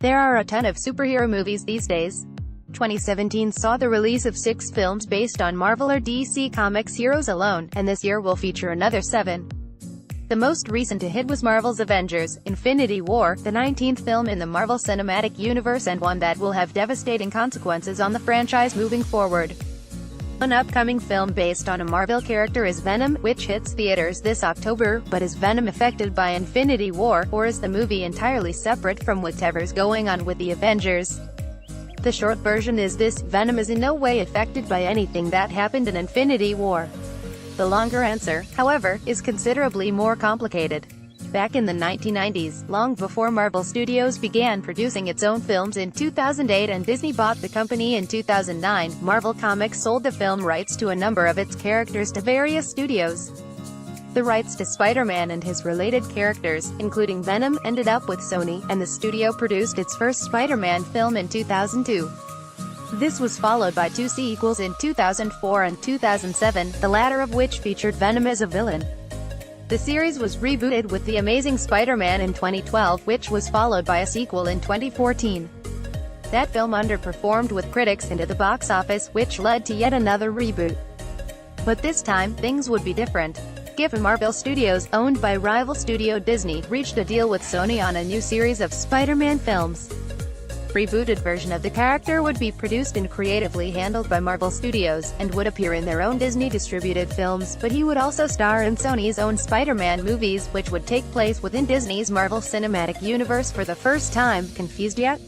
There are a ton of superhero movies these days. 2017 saw the release of 6 films based on Marvel or DC Comics heroes alone, and this year will feature another 7. The most recent to hit was Marvel's Avengers: Infinity War, the 19th film in the Marvel Cinematic Universe and one that will have devastating consequences on the franchise moving forward. An upcoming film based on a Marvel character is Venom, which hits theaters this October, but is Venom affected by Infinity War, or is the movie entirely separate from whatever's going on with the Avengers? The short version is this: Venom is in no way affected by anything that happened in Infinity War. The longer answer, however, is considerably more complicated. Back in the 1990s, long before Marvel Studios began producing its own films in 2008 and Disney bought the company in 2009, Marvel Comics sold the film rights to a number of its characters to various studios. The rights to Spider-Man and his related characters, including Venom, ended up with Sony, and the studio produced its first Spider-Man film in 2002. This was followed by 2 sequels in 2004 and 2007, the latter of which featured Venom as a villain. The series was rebooted with The Amazing Spider-Man in 2012, which was followed by a sequel in 2014. That film underperformed with critics and at the box office, which led to yet another reboot. But this time, things would be different. Given Marvel Studios, owned by rival studio Disney, reached a deal with Sony on a new series of Spider-Man films. Rebooted version of the character would be produced and creatively handled by Marvel Studios, and would appear in their own Disney-distributed films, but he would also star in Sony's own Spider-Man movies, which would take place within Disney's Marvel Cinematic Universe for the first time. Confused yet?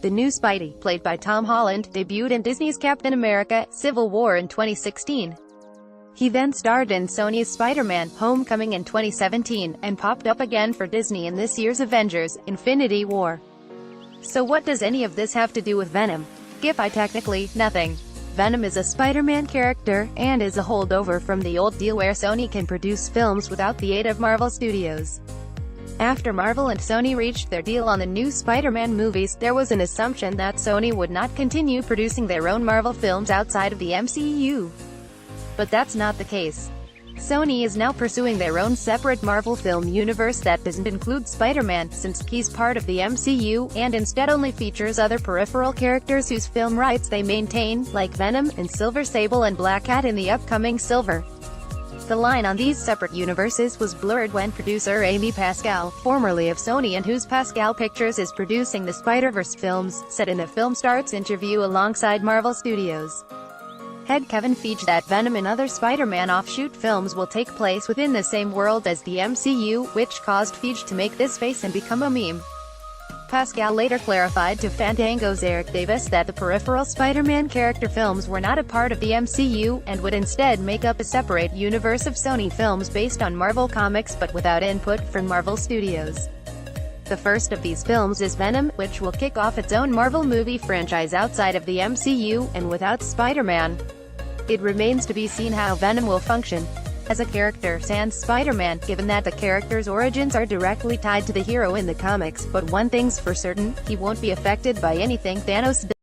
The new Spidey, played by Tom Holland, debuted in Disney's Captain America: Civil War in 2016. He then starred in Sony's Spider-Man: Homecoming in 2017, and popped up again for Disney in this year's Avengers: Infinity War. So what does any of this have to do with Venom? Technically, nothing. Venom is a Spider-Man character, and is a holdover from the old deal where Sony can produce films without the aid of Marvel Studios. After Marvel and Sony reached their deal on the new Spider-Man movies, there was an assumption that Sony would not continue producing their own Marvel films outside of the MCU. But that's not the case. Sony is now pursuing their own separate Marvel film universe that doesn't include Spider-Man, since he's part of the MCU, and instead only features other peripheral characters whose film rights they maintain, like Venom, and Silver Sable and Black Cat in the upcoming Silver. The line on these separate universes was blurred when producer Amy Pascal, formerly of Sony and whose Pascal Pictures is producing the Spider-Verse films, said in a Film Starts interview alongside Marvel Studios head Kevin Feige that Venom and other Spider-Man offshoot films will take place within the same world as the MCU, which caused Feige to make this face and become a meme. Pascal later clarified to Fandango's Eric Davis that the peripheral Spider-Man character films were not a part of the MCU, and would instead make up a separate universe of Sony films based on Marvel Comics but without input from Marvel Studios. The first of these films is Venom, which will kick off its own Marvel movie franchise outside of the MCU, and without Spider-Man. It remains to be seen how Venom will function as a character sans Spider-Man, given that the character's origins are directly tied to the hero in the comics, but one thing's for certain: he won't be affected by anything Thanos does.